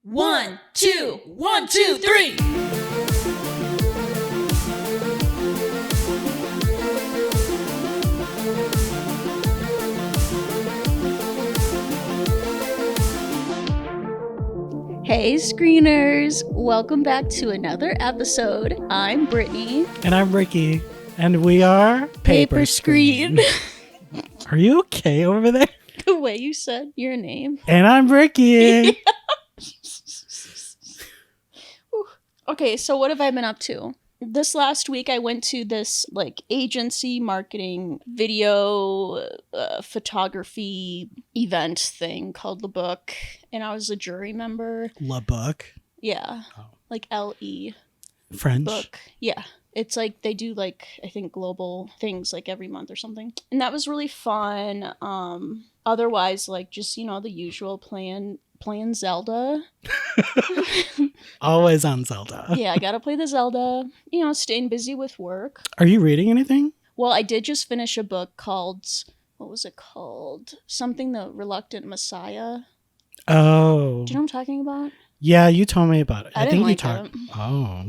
1, 2, 1, 2, 3. Hey screeners, welcome back to another episode. I'm Brittany. And I'm Ricky. And we are Paper Screen. Are you okay over there? The way you said your name. And I'm Ricky. Okay, so what have I been up to? This last week I went to this agency marketing video photography event thing called The Book, and I was a jury member. La Book? Yeah. Oh. L-E. French? Book. Yeah. It's they do I think global things every month or something. And that was really fun. Otherwise just, the usual playing Zelda. Always on Zelda. Yeah, I gotta play the Zelda. Staying busy with work. Are you reading anything? Well, I did just finish a book called, what was it called? Something The Reluctant Messiah. Oh. Do you know what I'm talking about? Yeah, you told me about it. I think you talked. Oh.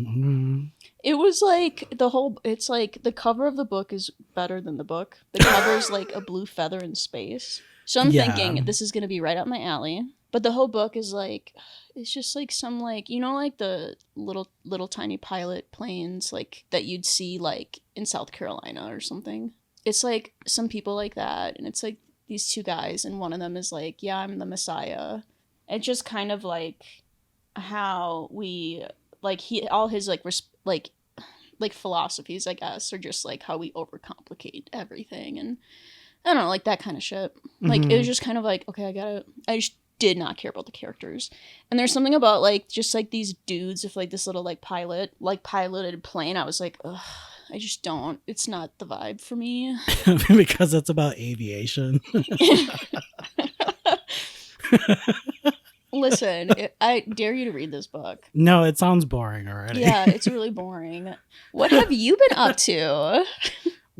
It was the cover of the book is better than the book. The cover is a blue feather in space. So I'm thinking this is going to be right up my alley. But the whole book is it's just some the little tiny pilot planes that you'd see in South Carolina or something. It's some people like that, and it's these two guys, and one of them is yeah, I'm the Messiah. It's just kind of how we all his philosophies, I guess, are just how we overcomplicate everything, and I don't know, that kind of shit. It was just kind of okay, I just did not care about the characters. And there's something about just these dudes with this little piloted plane. I was ugh, I just don't. It's not the vibe for me. Because it's about aviation. Listen, I dare you to read this book. No, it sounds boring already. Yeah, it's really boring. What have you been up to?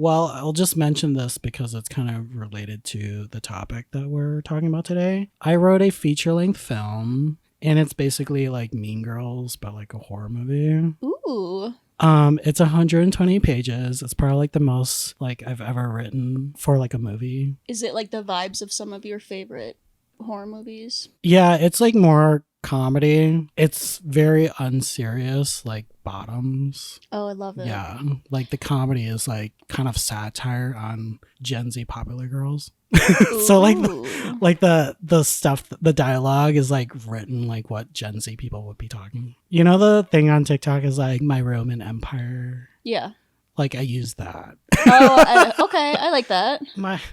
Well, I'll just mention this because it's kind of related to the topic that we're talking about today. I wrote a feature-length film, and it's basically Mean Girls, but a horror movie. Ooh. It's 120 pages. It's probably the most I've ever written for a movie. Is it the vibes of some of your favorite horror movies? Yeah, it's more comedy. It's very unserious, Bottoms. Oh, I love it. Yeah, the comedy is kind of satire on Gen Z popular girls. So the stuff, the dialogue is written what Gen Z people would be talking. The thing on TikTok is my Roman Empire. Yeah. I use that. Oh, okay. I like that.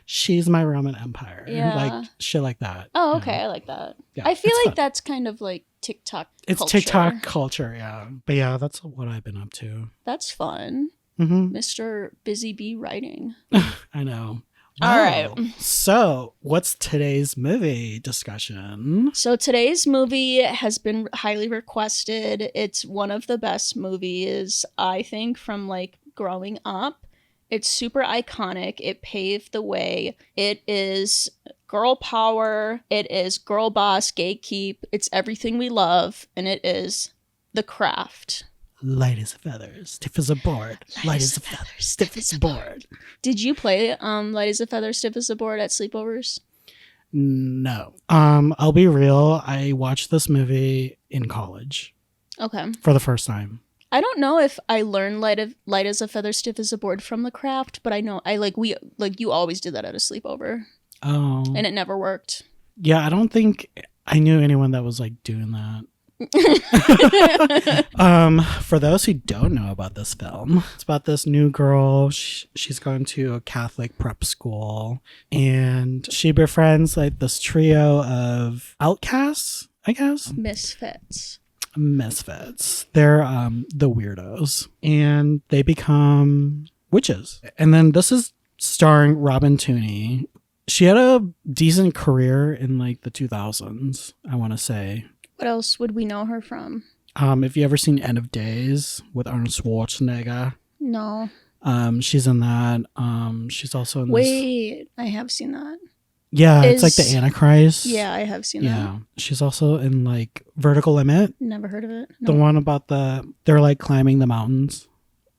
She's my Roman Empire. Yeah. Shit like that. Oh, okay. I like that. Yeah, I feel fun. That's kind of TikTok It's culture. TikTok culture, yeah. But yeah, that's what I've been up to. That's fun. Mm-hmm. Mr. Busy Bee writing. I know. Wow. All right. So, what's today's movie discussion? So, today's movie has been highly requested. It's one of the best movies, I think, from growing up. It's super iconic. It paved the way. It is girl power. It is girl boss, gatekeep. It's everything we love. And it is The Craft. Light as a feather, stiff as a board. Light as a feather, stiff as a board. Did you play Light as a Feather, Stiff as a Board at sleepovers? No. I'll be real. I watched this movie in college. Okay. For the first time. I don't know if I learned light as a feather, stiff as a board from The Craft, but I know you always did that at a sleepover. Oh. And it never worked. Yeah, I don't think I knew anyone that was doing that. For those who don't know about this film, it's about this new girl. She's going to a Catholic prep school, and she befriends this trio of outcasts, I guess. Misfits. They're the Weirdos, and they become witches. And then this is starring Robin Tooney. She had a decent career in the 2000s, I want to say. What else would we know her from? Have you ever seen End of Days with Arnold Schwarzenegger? No. She's in that. She's also in Wait, I have seen that. Yeah, it's like the Antichrist. Yeah, I have seen that. Yeah. She's also in like Vertical Limit. Never heard of it. No. The one about they're like climbing the mountains.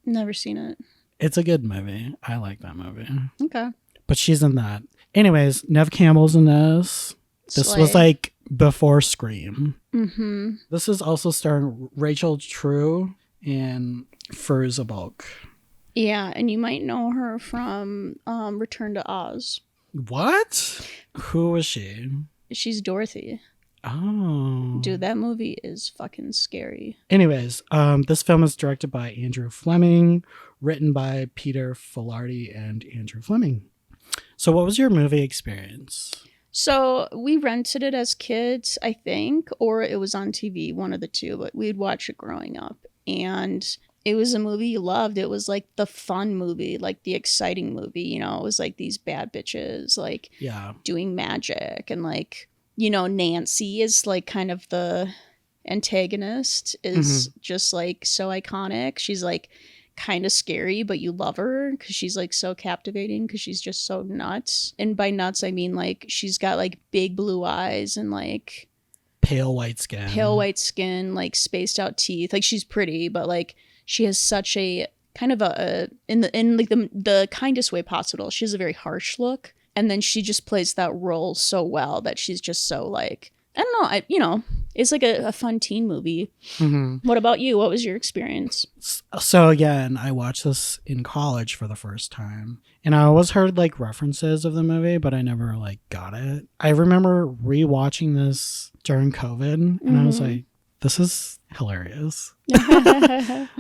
Never seen it. It's a good movie. I like that movie. Okay. But she's in that. Anyways, Nev Campbell's in this. This was like before Scream. Mm-hmm. This is also starring Rachel True and Fairuza Balk. Yeah, and you might know her from Return to Oz. What? Who was she? She's Dorothy. Oh. Dude, that movie is fucking scary. Anyways, this film is directed by Andrew Flemming, written by Peter Filardi and Andrew Flemming. So what was your movie experience? So we rented it as kids, I think, or it was on TV, one of the two, but we'd watch it growing up. And it was a movie you loved. It was like the fun movie, like the exciting movie, you know, it was like these bad bitches, like doing magic. And like, you know, Nancy is like kind of the antagonist, is just like so iconic. She's like kind of scary, but you love her because she's like so captivating because she's just so nuts. And by nuts, I mean like she's got like big blue eyes and like pale white skin, like spaced out teeth. Like she's pretty, but like she has such a kind of a in like the kindest way possible. She has a very harsh look, and then she just plays that role so well that she's just so like, I don't know, it's like a fun teen movie. Mm-hmm. What about you? What was your experience? So again, I watched this in college for the first time, and I always heard like references of the movie, but I never like got it. I remember rewatching this during COVID, and I was like, this is hilarious.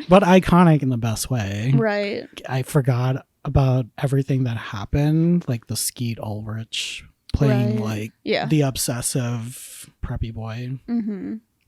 But iconic in the best way. Right. I forgot about everything that happened, like the Skeet Ulrich playing like the obsessive preppy boy,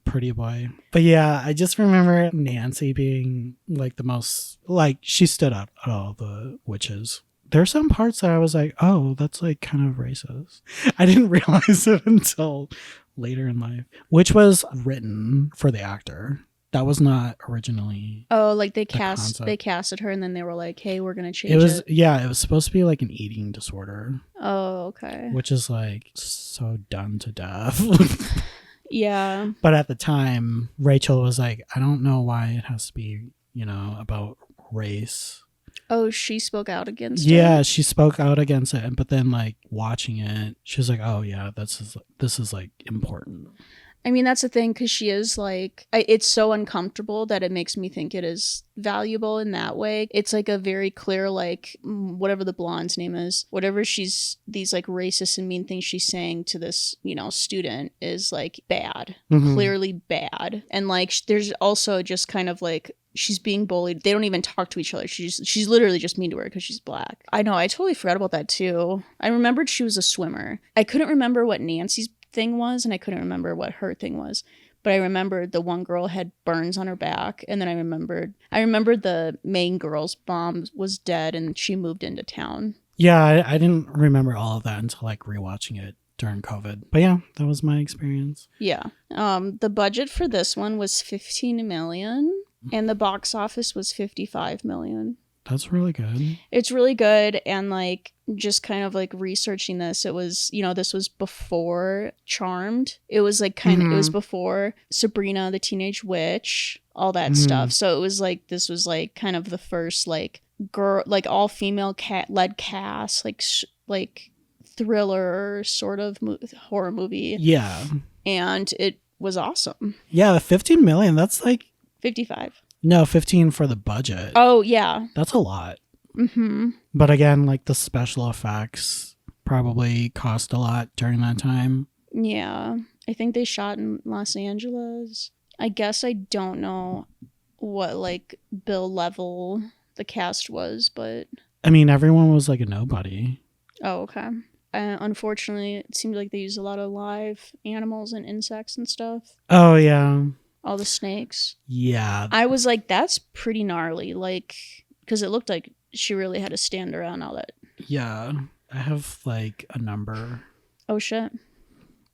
pretty boy. But yeah, I just remember Nancy being like the most, like she stood out of all the witches. There's some parts that I was like, oh, that's like kind of racist. I didn't realize it until later in life, which was written for the actor. That was not originally. Oh, like they casted her, and then they were like, "Hey, we're gonna change it." It was supposed to be like an eating disorder. Oh, okay. Which is like so done to death. Yeah. But at the time, Rachel was like, "I don't know why it has to be, about race." Oh, she spoke out against it? Yeah, she spoke out against it. But then, like, watching it, she was like, oh, yeah, this is like, important. I mean, that's the thing, because she is, like, it's so uncomfortable that it makes me think it is valuable in that way. It's, like, a very clear, like, whatever the blonde's name is, whatever these, like, racist and mean things she's saying to this, student is, like, bad. Clearly bad. And, like, there's also just kind of, like, she's being bullied. They don't even talk to each other. She's literally just mean to her because she's black. I know. I totally forgot about that too. I remembered she was a swimmer. I couldn't remember what Nancy's thing was, and I couldn't remember what her thing was. But I remembered the one girl had burns on her back, and then I remembered the main girl's mom was dead, and she moved into town. Yeah, I didn't remember all of that until like rewatching it during COVID. But yeah, that was my experience. Yeah. The budget for this one was $15 million. And the box office was $55 million. That's really good. It's really good. And like, just kind of like researching this, it was, this was before Charmed. It was like it was before Sabrina, the Teenage Witch, all that stuff. So it was like, this was like kind of the first like girl, like all female led cast, like thriller sort of horror movie. Yeah. And it was awesome. Yeah. The 15 million, that's like 55. No, 15 for the budget. Oh, yeah. That's a lot. Mm-hmm. But again, like the special effects probably cost a lot during that time. Yeah. I think they shot in Los Angeles. I guess I don't know what like bill level the cast was, but... I mean, everyone was like a nobody. Oh, okay. Unfortunately, it seemed like they used a lot of live animals and insects and stuff. Oh, yeah. All the snakes. Yeah. I was like, that's pretty gnarly. Like, because it looked like she really had to stand around all that. Yeah. I have like a number. Oh, shit.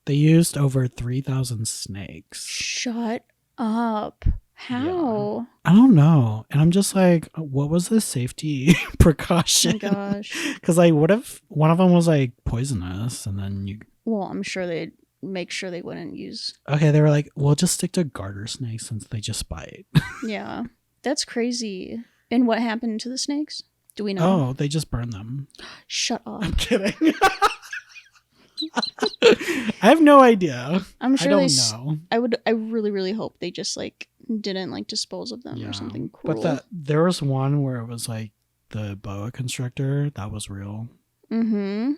They used over 3,000 snakes. Shut up. How? I don't know. And I'm just like, what was the safety precaution? Oh my gosh. Because like, what if one of them was like poisonous and then you... Well, I'm sure they'd make sure they wouldn't use... Okay, they were like, we'll just stick to garter snakes since they just bite. Yeah. That's crazy. And what happened to the snakes? Do we know? Oh, they just burned them. Shut up. I'm kidding. I have no idea. I'm sure I don't know. I really, really hope they just like didn't like dispose of them or something cruel. But there was one where it was like the boa constrictor. That was real. Mm-hmm.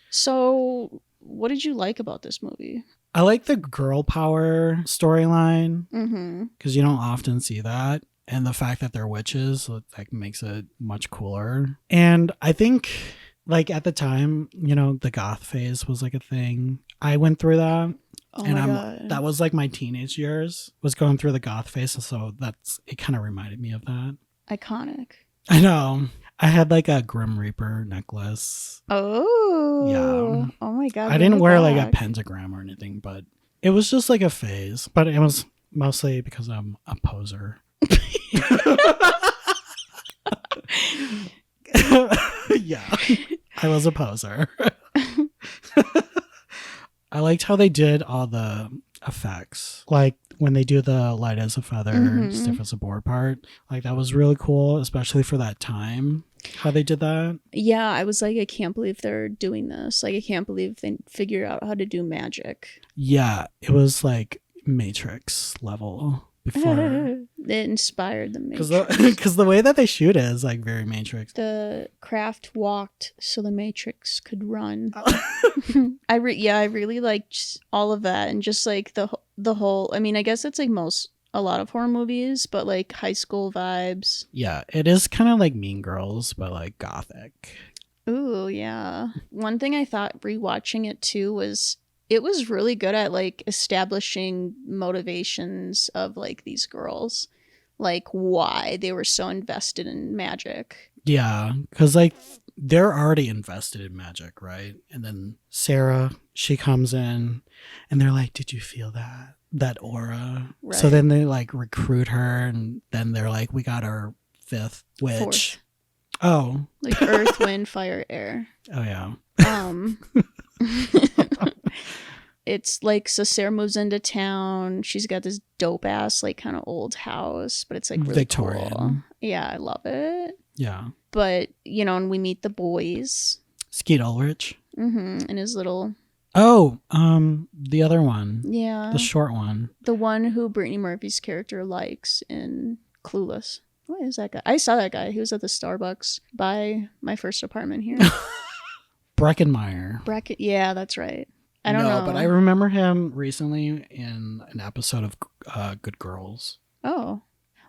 So what did you like about this movie? I like the girl power storyline. Mm-hmm. Because you don't often see that. And the fact that they're witches like makes it much cooler. And I think like at the time, you know, the goth phase was like a thing. I went through that. Oh and my God. that was like my teenage years, was going through the goth phase. So it kind of reminded me of that. Iconic. I know. I had like a Grim Reaper necklace. Oh. Yeah. Oh my God. I didn't wear like a pentagram or anything, but it was just like a phase. But it was mostly because I'm a poser. Yeah, I was a poser. I liked how they did all the effects, like when they do the light as a feather, stiff as a board part. Like that was really cool, especially for that time. How they did that. Yeah, I was like, I can't believe they're doing this. Like, I can't believe they figured out how to do magic. Yeah, it was like Matrix level. Before it inspired the Matrix. Because the way that they shoot it is like very Matrix. The craft walked so the Matrix could run. I really liked all of that, and just like the whole. I mean, I guess it's like a lot of horror movies, but like high school vibes. Yeah, it is kind of like Mean Girls, but like gothic. Ooh, yeah. One thing I thought rewatching it too was, it was really good at like establishing motivations of like these girls, like why they were so invested in magic. Yeah, because like they're already invested in magic, right? And then Sarah, she comes in and they're like, did you feel that aura? Right. So then they like recruit her, and then they're like, we got our fifth witch. Fourth. Oh. Like earth, wind, fire, air. Oh yeah. It's like, so Sarah moves into town. She's got this dope ass like kind of old house, but it's like really Victorian. Cool. Yeah, I love it. Yeah. But you know, and we meet the boys. Skeet Ulrich. Mm-hmm. And his little. Oh, the other one. Yeah. The short one. The one who Brittany Murphy's character likes in Clueless. What is that guy? I saw that guy. He was at the Starbucks by my first apartment here. Breckenmeyer. Yeah, that's right. I don't know. But I remember him recently in an episode of Good Girls. Oh.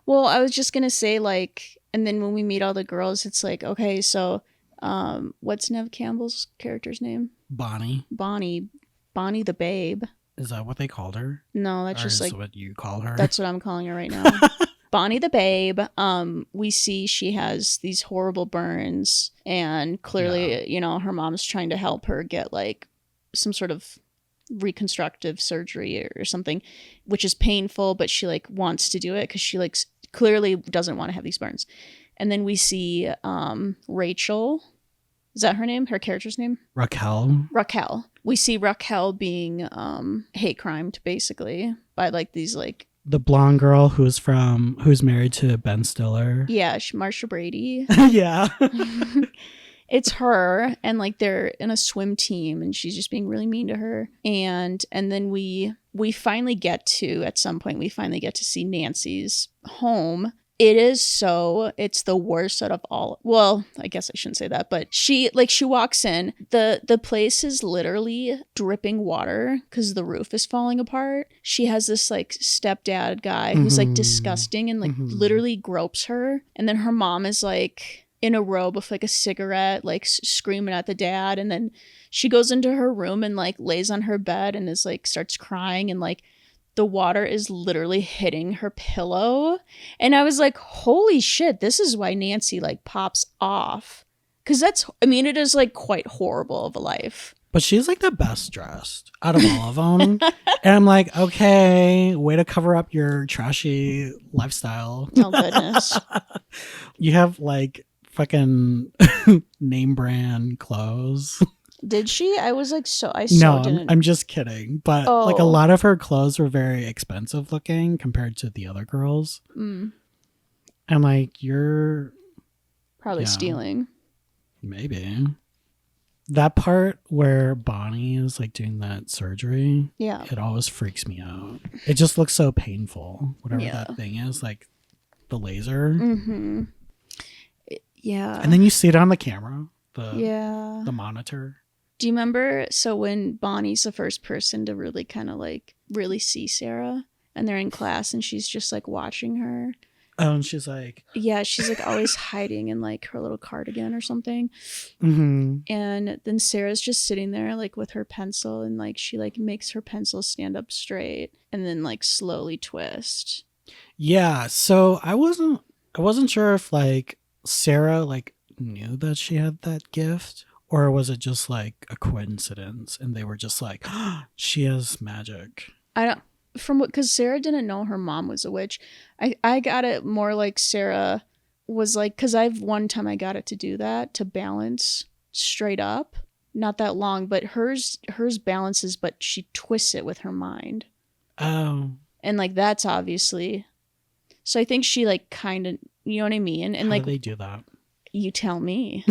Well, I was just going to say, like, and then when we meet all the girls, it's like, okay, so what's Nev Campbell's character's name? Bonnie. Bonnie the Babe. Is that what they called her? No, that's just like what you call her. That's what I'm calling her right now. Bonnie the Babe. We see she has these horrible burns, and clearly, you know, her mom's trying to help her get like some sort of reconstructive surgery or something, which is painful, but she like wants to do it because she like clearly doesn't want to have these burns. And then we see Rachel. Is that her name? Her character's name? Raquel. We see Raquel being hate crimed basically by like these like the blonde girl who's married to Ben Stiller. Yeah, Marsha Brady. Yeah. It's her, and like they're in a swim team, and she's just being really mean to her. And then we finally get to, at some point, we finally get to see Nancy's home. It's the worst out of all. Well, I guess I shouldn't say that, but she walks in. The place is literally dripping water because the roof is falling apart. She has this like stepdad guy who's like disgusting and like literally gropes her. And then her mom is like in a robe with like a cigarette, like screaming at the dad. And then she goes into her room and like lays on her bed and is like starts crying, and like the water is literally hitting her pillow. And I was like, holy shit, this is why Nancy like pops off. Cause it is like quite horrible of a life. But she's like the best dressed out of all of them. And I'm like, okay, way to cover up your trashy lifestyle. Oh, goodness. You have like fucking name brand clothes. Did she? I was like, didn't. I'm just kidding. But like a lot of her clothes were very expensive looking compared to the other girls. Mm. I'm like, you're probably stealing. Maybe. That part where Bonnie is like doing that surgery, it always freaks me out. It just looks so painful. Whatever that thing is, like the laser. Mm-hmm. Yeah. And then you see it on the camera, the monitor. Do you remember? So when Bonnie's the first person to really kind of like really see Sarah, and they're in class, and she's just like watching her. Oh, and she's like... Yeah, she's like always hiding in like her little cardigan or something. Mm-hmm. And then Sarah's just sitting there like with her pencil, and like she like makes her pencil stand up straight and then like slowly twist. Yeah, so I wasn't sure if like Sarah like knew that she had that gift, or was it just like a coincidence and they were just like, oh, she has magic. Because Sarah didn't know her mom was a witch. I got it more like Sarah was like, because one time I got it to do that, to balance straight up, not that long, but hers balances, but she twists it with her mind. Oh. And like that's obviously, so I think she like kind of, you know what I mean? And how like, do they do that? You tell me.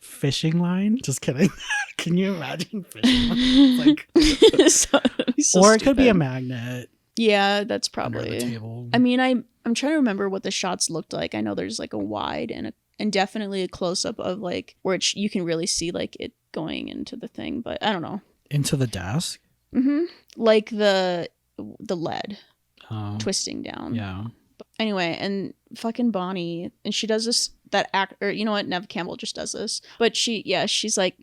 Fishing line? Just kidding. Can you imagine fishing line? Like, so or stupid. It could be a magnet. Yeah, that's probably. Under the table. I mean, I'm trying to remember what the shots looked like. I know there's like a wide and definitely a close up of like where you can really see like it going into the thing, but I don't know. Into the desk? Mm-hmm. Like the lead twisting down. Yeah. But anyway, and fucking Bonnie, and she does this, that act, or you know what, Nev Campbell just does this, but she's like.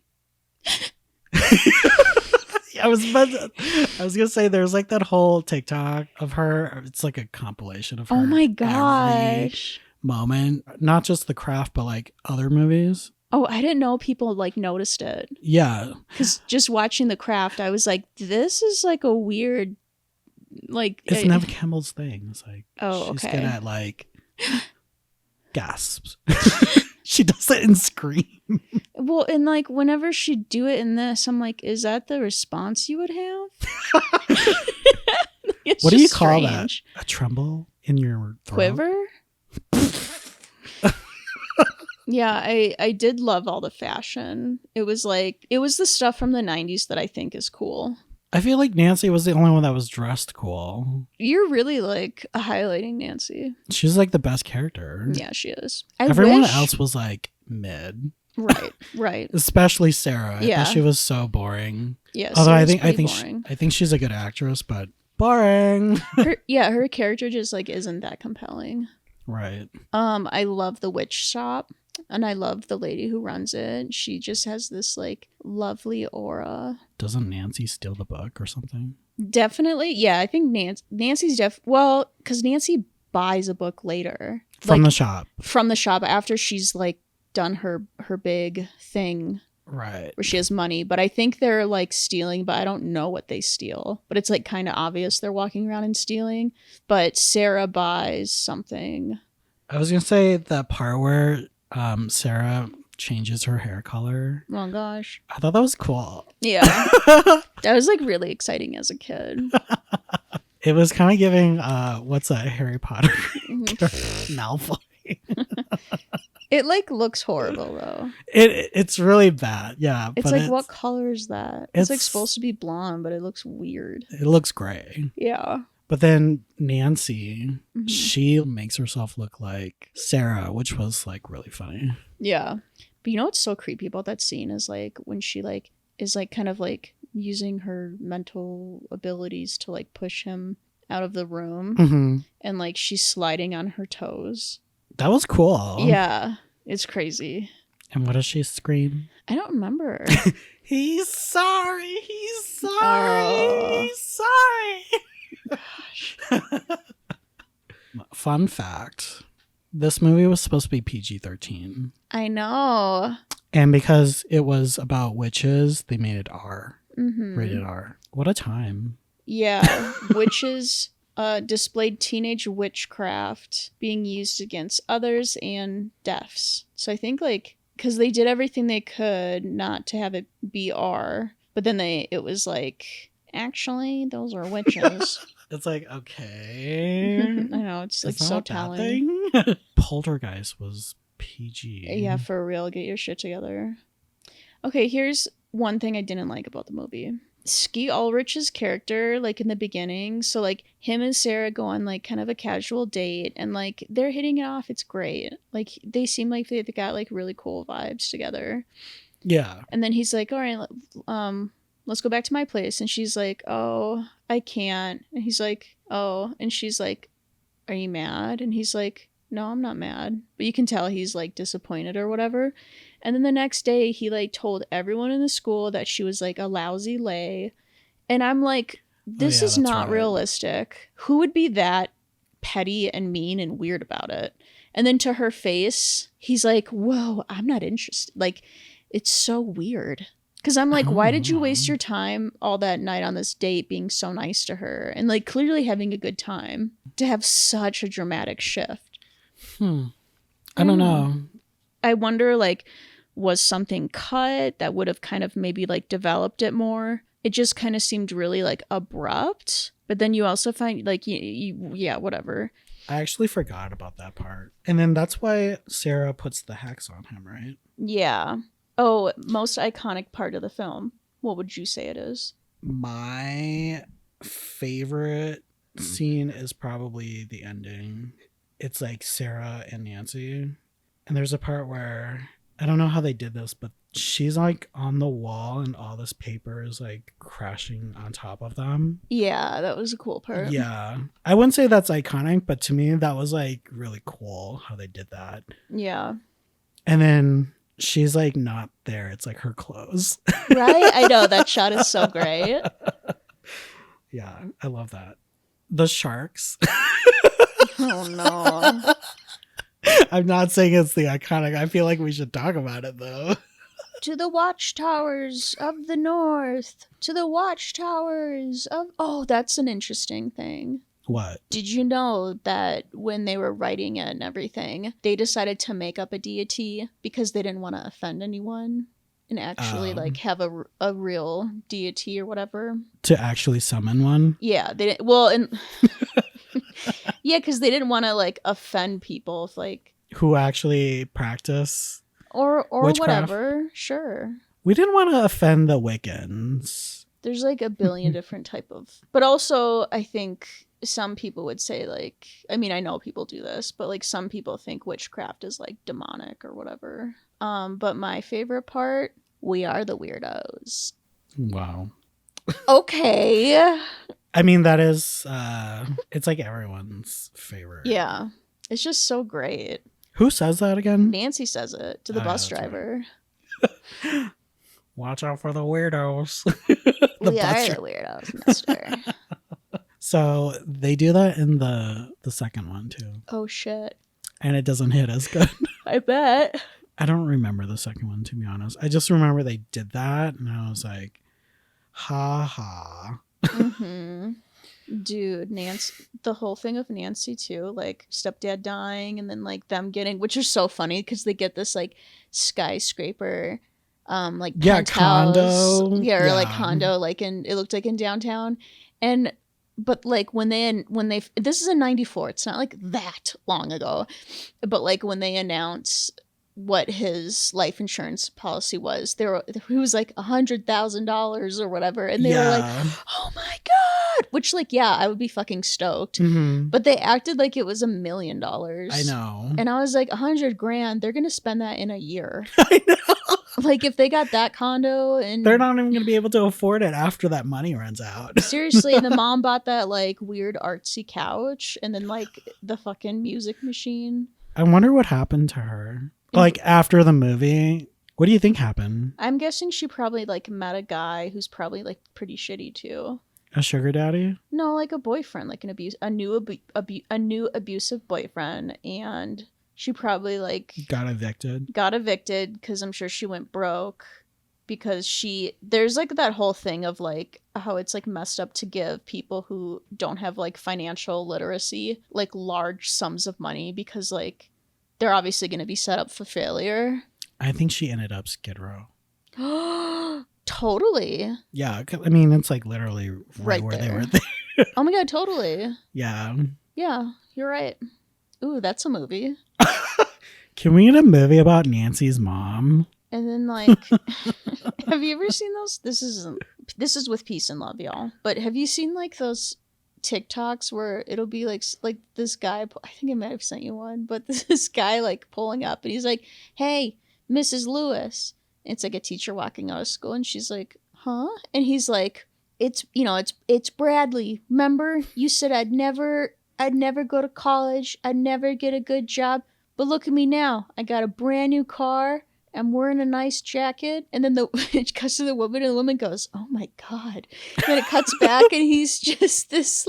I was gonna say there's like that whole TikTok of her. It's like a compilation of her. Oh my gosh! Moment, not just The Craft, but like other movies. Oh, I didn't know people like noticed it. Yeah, because just watching The Craft, I was like, this is like a weird, like it's Nev Campbell's thing. It's like she's okay. good at like gasps. She does it in Scream. Well, and like whenever she'd do it in this, I'm like, is that the response you would have? What do you call that? A tremble in your throat? Quiver? Yeah, I did love all the fashion. It was the stuff from the 90s that I think is cool. I feel like Nancy was the only one that was dressed cool. You're really like highlighting Nancy. She's like the best character. Yeah, she is. Everyone else was like mid. Right. Especially Sarah. Yeah. I thought she was so boring. Yeah. Although I think she's a good actress, but boring. her character just like isn't that compelling. Right. I love the witch shop. And I love the lady who runs it. She just has this like lovely aura. Doesn't Nancy steal the book or something? Definitely. Yeah, I think Nancy's because Nancy buys a book later. From the shop. From the shop after she's like done her big thing. Right. Where she has money. But I think they're like stealing, but I don't know what they steal. But it's like kind of obvious they're walking around and stealing. But Sarah buys something. I was going to say the part where Sarah changes her hair color. Oh gosh. I thought that was cool. Yeah. That was like really exciting as a kid. It was kind of giving what's that Harry Potter Malfoy. It like looks horrible though. It's really bad. Yeah. It's like what color is that? It's like supposed to be blonde, but it looks weird. It looks gray. Yeah. But then Nancy, she makes herself look like Sarah, which was like really funny. Yeah. But you know what's so creepy about that scene is like when she like is like kind of like using her mental abilities to like push him out of the room and like she's sliding on her toes. That was cool. Yeah. It's crazy. And what does she scream? I don't remember. He's sorry. He's sorry. He's sorry. Gosh. Fun fact, this movie was supposed to be PG-13. I know. And because it was about witches, they made it R. Mm-hmm. Rated R. What a time. Yeah, witches displayed teenage witchcraft being used against others and deafs. So I think like because they did everything they could not to have it be R, but then it was like actually those are witches. It's like, okay. I know, it's like so telling. Poltergeist was PG. Yeah, for real, get your shit together. Okay, here's one thing I didn't like about the movie. Ski Ulrich's character, like in the beginning, so like him and Sarah go on like kind of a casual date and like they're hitting it off. It's great. Like they seem like they got like really cool vibes together. Yeah. And then he's like, all right, let's go back to my place. And she's like, oh, I can't. And he's like, oh. And she's like, are you mad? And he's like, no, I'm not mad. But you can tell he's like disappointed or whatever. And then the next day he like told everyone in the school that she was like a lousy lay. And I'm like, this is not realistic. Who would be that petty and mean and weird about it? And then to her face, he's like, whoa, I'm not interested. Like, it's so weird. Because I'm like, why did you waste your time all that night on this date being so nice to her and like clearly having a good time to have such a dramatic shift? I don't know. I wonder, like, was something cut that would have kind of maybe like developed it more? It just kind of seemed really like abrupt. But then you also find like, yeah, whatever. I actually forgot about that part. And then that's why Sarah puts the hex on him, right? Yeah. Oh, most iconic part of the film. What would you say it is? My favorite scene is probably the ending. It's like Sarah and Nancy. And there's a part where, I don't know how they did this, but she's like on the wall and all this paper is like crashing on top of them. Yeah, that was a cool part. Yeah. I wouldn't say that's iconic, but to me that was like really cool how they did that. Yeah. And then she's like not there. It's like her clothes. Right? I know. That shot is so great. Yeah, I love that. The sharks. Oh no. I'm not saying it's the iconic. I feel like we should talk about it though. To the watchtowers of the north. To the watchtowers of... Oh, that's an interesting thing. What? Did you know that when they were writing it and everything, they decided to make up a deity because they didn't want to offend anyone and actually like have a real deity or whatever? To actually summon one? Yeah, they didn't... Well, and... Yeah, because they didn't want to like offend people if like... Who actually practice or witchcraft? Whatever, sure. We didn't want to offend the Wiccans. There's like a billion different type of... But also, I think some people would say like... I mean, I know people do this, but like some people think witchcraft is like demonic or whatever. But my favorite part, we are the weirdos. Wow. Okay. I mean, that is... it's like everyone's favorite. Yeah. It's just so great. Who says that again? Nancy says it to the bus driver. Right. Watch out for the weirdos. We are the weirdos, mister. So they do that in the second one too. Oh shit. And it doesn't hit as good. I bet. I don't remember the second one, to be honest. I just remember they did that and I was like, ha ha. Mm-hmm. Dude, Nancy, the whole thing of Nancy too, like stepdad dying and then like them getting, which is so funny because they get this like skyscraper like penthouse, condo, or like condo, like it looked like in downtown, and but like when they this is in '94, it's not like that long ago, but like when they announce what his life insurance policy was, he was like $100,000 or whatever, and they were like, oh my god, which like I would be fucking stoked. Mm-hmm. But they acted like it was $1 million. I know. And I was like, $100,000, they're gonna spend that in a year. I know. Like if they got that condo, and they're not even gonna be able to afford it after that money runs out. Seriously. And the mom bought that like weird artsy couch and then like the fucking music machine. I wonder what happened to her. Like after the movie, what do you think happened? I'm guessing she probably like met a guy who's probably like pretty shitty too. A sugar daddy? No, like a boyfriend, like a new abusive boyfriend, and She probably like got evicted because I'm sure she went broke because there's like that whole thing of like how it's like messed up to give people who don't have like financial literacy like large sums of money because like they're obviously going to be set up for failure. I think she ended up Skid Row. Totally. Yeah, I mean it's like literally right where there. they were there. Oh my god, totally. Yeah. Yeah, you're right. Ooh, that's a movie. Can we get a movie about Nancy's mom? And then like have you ever seen those? This is with peace and love, y'all. But have you seen like those TikToks where it'll be like this guy, I think I might have sent you one, but this guy like pulling up and he's like, "Hey, Mrs. Lewis." And it's like a teacher walking out of school and she's like, "Huh?" And he's like, it's Bradley. Remember you said I'd never go to college, I'd never get a good job, but look at me now. I got a brand new car. I'm wearing a nice jacket." And then it cuts to the woman, and the woman goes, "Oh my god." And then it cuts back, and he's just this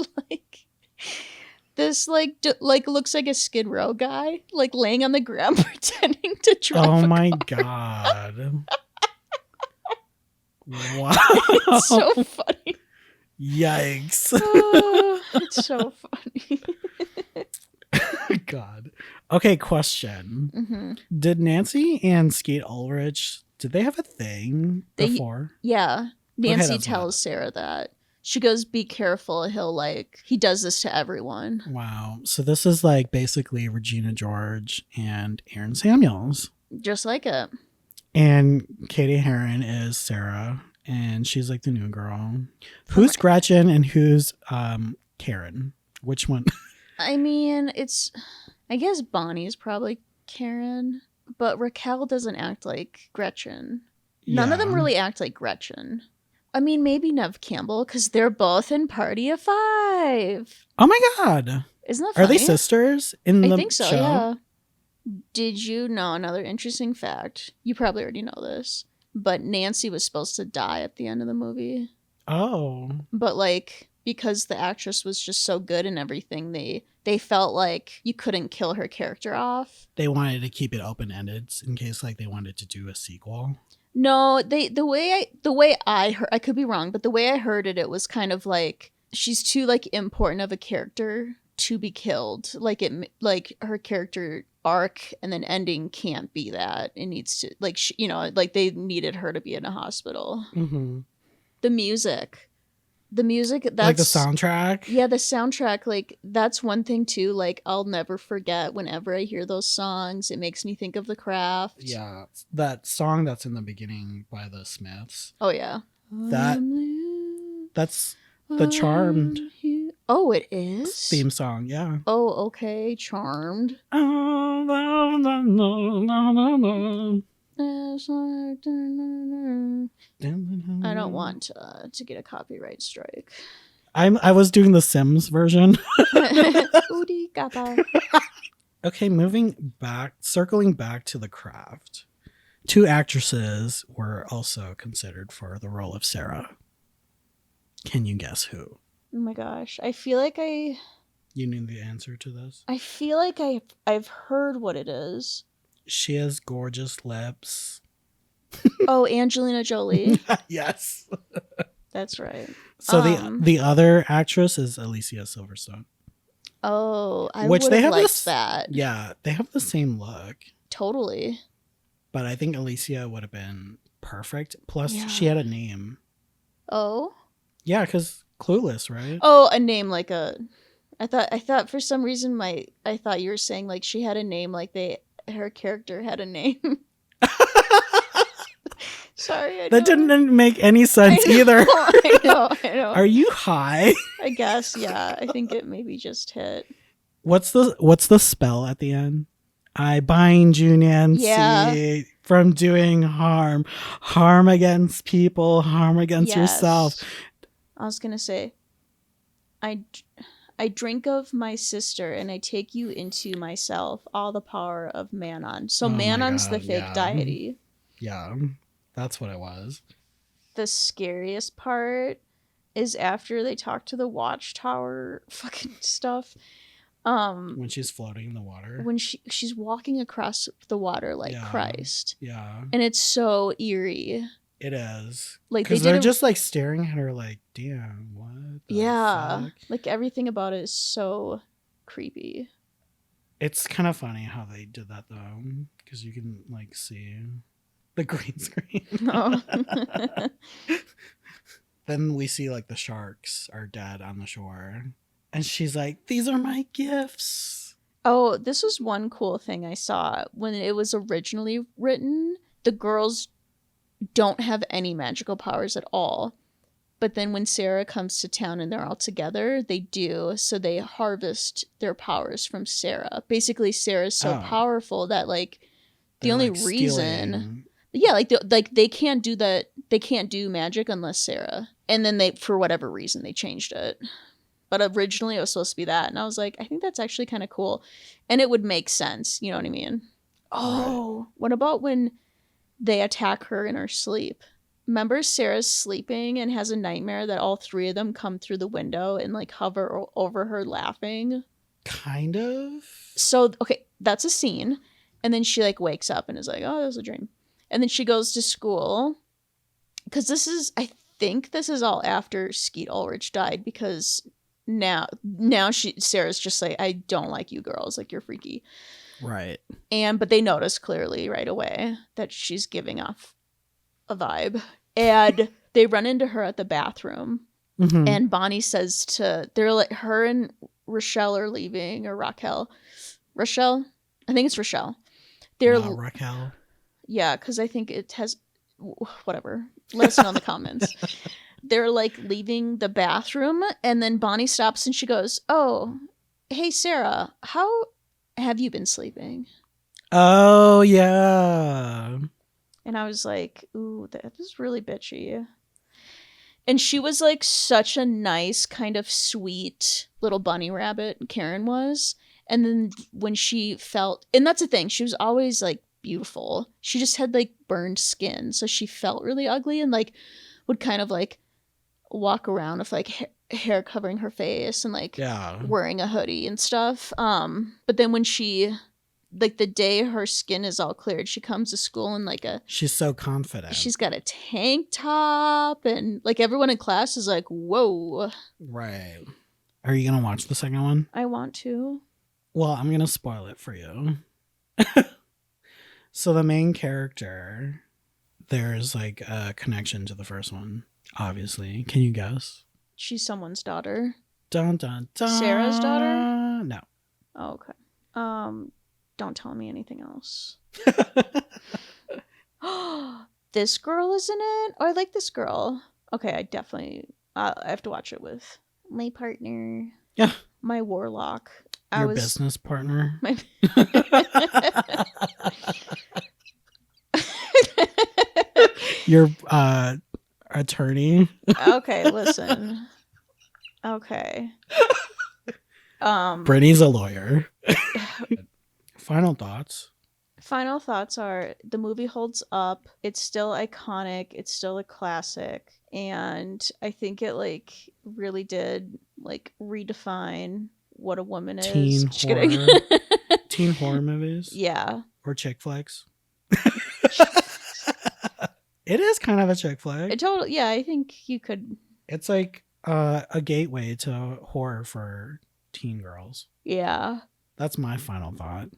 looks like a Skid Row guy, like laying on the ground pretending to drive. Oh my god. Wow. It's so funny. Yikes. Oh, it's so funny. God. Okay, question. Mm-hmm. Did Nancy and Skeet Ulrich, did they have a thing before? Yeah. Nancy tells Sarah that. She goes, "Be careful. He does this to everyone." Wow. So this is like basically Regina George and Aaron Samuels. Just like it. And Katie Heron is Sarah, and she's like the new girl. Who's Gretchen and who's Karen? Which one? I mean, I guess Bonnie's probably Karen, but Raquel doesn't act like Gretchen. None of them really act like Gretchen. I mean, maybe Nev Campbell, because they're both in Party of Five. Oh my god. Isn't that funny? Are they sisters in the show? I think so, yeah. Did you know another interesting fact? You probably already know this, but Nancy was supposed to die at the end of the movie. Oh. But like, because the actress was just so good and everything, they felt like you couldn't kill her character off. They wanted to keep it open-ended in case like they wanted to do a sequel. No, the way I heard, I could be wrong, but the way I heard it was kind of like she's too like important of a character to be killed. Like her character arc and then ending can't be that. It needs to like they needed her to be in a hospital. Mm-hmm. The music, that's like the soundtrack. Yeah, the soundtrack, like that's one thing too. Like I'll never forget whenever I hear those songs. It makes me think of The Craft. Yeah, that song that's in the beginning by the Smiths. Oh yeah, that's the Charmed. Oh, it is theme song. Yeah. Oh, okay, Charmed. I don't want to get a copyright strike. I was doing the Sims version. Okay, circling back to The Craft. 2 actresses were also considered for the role of Sarah. Can you guess who? Oh my gosh, I feel like You knew the answer to this? I feel like I've heard what it is. She has gorgeous lips. Oh, Angelina Jolie. Yes. That's right. So the other actress is Alicia Silverstone. Oh, I would have liked that. Yeah, they have the same look. Totally. But I think Alicia would have been perfect. Plus, she had a name. Oh? Yeah, because Clueless, right? Oh, a name like a... I thought for some reason I thought you were saying like she had a name like her character had a name. Sorry, that didn't make any sense either. I know. Are you high? I guess, yeah. I think it maybe just hit. What's the spell at the end? I bind you, Nancy, from doing harm. Harm against people, harm against yourself. I was gonna say, I drink of my sister and I take you into myself, all the power of Manon. So Manon's the fake deity. Yeah, that's what it was. The scariest part is after they talk to the watchtower fucking stuff. When she's floating in the water. When she's walking across the water like Christ. Yeah. And it's so eerie. It is. Like because they're just like staring at her like, damn, what the fuck? Like everything about it is so creepy. It's kind of funny how they did that though, because you can like see the green screen. Oh. Then we see like the sharks are dead on the shore. And she's like, these are my gifts. Oh, this was one cool thing I saw. When it was originally written, the girls don't have any magical powers at all. But then when Sarah comes to town and they're all together, they do. So they harvest their powers from Sarah. Basically, Sarah's so powerful that like the only reason... Yeah, they can't do that. They can't do magic unless Sarah. And then they, for whatever reason, they changed it. But originally it was supposed to be that. And I was like, I think that's actually kind of cool. And it would make sense. You know what I mean? Oh, what about when they attack her in her sleep? Remember Sarah's sleeping and has a nightmare that all three of them come through the window and like hover over her laughing? Kind of. So, okay, that's a scene. And then she like wakes up and is like, oh, that was a dream. And then she goes to school. Because I think this is all after Skeet Ulrich died, because now Sarah's just like, I don't like you girls, like you're freaky. Right. But they notice clearly right away that she's giving off a vibe. And they run into her at the bathroom. Mm-hmm. And Bonnie says they're like, her and Rochelle are leaving, or Raquel. Rochelle? I think it's Rochelle. Raquel. Yeah, because I think it has, whatever. Let us know in the comments. They're like leaving the bathroom, and then Bonnie stops and she goes, oh, hey, Sarah, how have you been sleeping? Oh, yeah. And I was like, ooh, that was really bitchy. And she was like such a nice, kind of sweet little bunny rabbit, Karen was. And then when she felt, and that's the thing, she was always like beautiful. She just had like burned skin, so she felt really ugly and like would kind of like walk around with like hair covering her face and like wearing a hoodie and stuff. But then when she, like the day her skin is all cleared, she comes to school in like she's so confident. She's got a tank top and like everyone in class is like, whoa. Right. Are you gonna watch the second one? I want to. Well, I'm gonna spoil it for you. So the main character, there's like a connection to the first one, obviously. Can you guess? She's someone's daughter. Dun dun dun. Sarah's daughter? No. Oh, okay. Don't tell me anything else. This girl is in it? Oh, I like this girl. Okay, I have to watch it with my partner. Yeah. My warlock. Your business partner? Your attorney? Okay, listen. Okay. Brittany's a lawyer. Final thoughts. Final thoughts are the movie holds up. It's still iconic. It's still a classic. And I think it like really did like redefine what a woman is. Teen horror movies. Yeah. Or chick flicks. It is kind of a chick flick. Yeah, I think you could. It's like a gateway to horror for teen girls. Yeah. That's my final thought.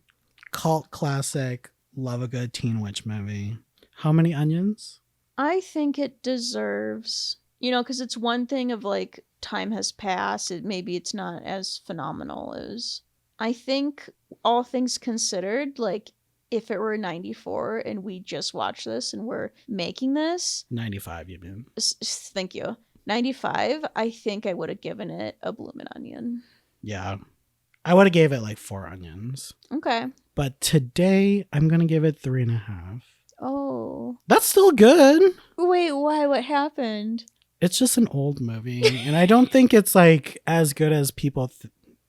Cult classic, love a good teen witch movie. How many onions? I think it deserves, because it's one thing of like time has passed. Maybe it's not as phenomenal as, I think all things considered, like if it were 94 and we just watched this and we're making this. 95, you mean? Thank you. 95, I think I would have given it a bloomin' onion. Yeah. I would have gave it like 4 onions. Okay. But today, I'm going to give it 3.5. Oh. That's still good. Wait, why? What happened? It's just an old movie. And I don't think it's like as good as people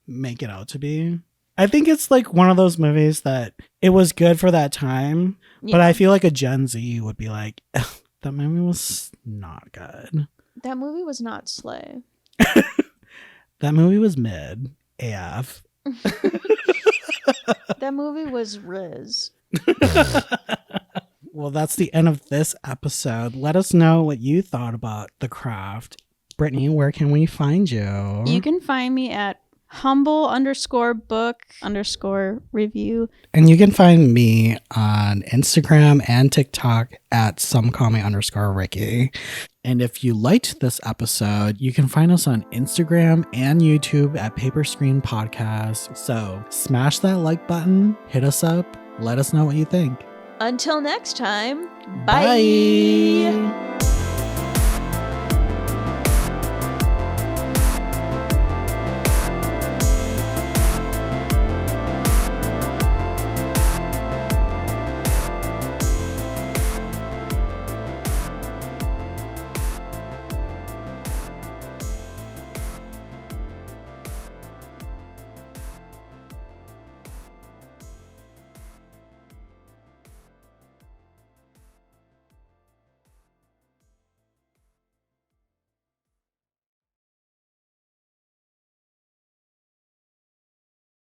make it out to be. I think it's like one of those movies that it was good for that time. Yeah. But I feel like a Gen Z would be like, that movie was not good. That movie was not slay. That movie was mid AF. That movie was Riz. Well, that's the end of this episode. Let us know what you thought about The Craft. Brittany, where can we find you? You can find me at humble_book_review. And you can find me on Instagram and TikTok at somecallme_Ricky. And if you liked this episode, you can find us on Instagram and YouTube at Paper Screen Podcast. So smash that like button, hit us up, let us know what you think. Until next time, bye.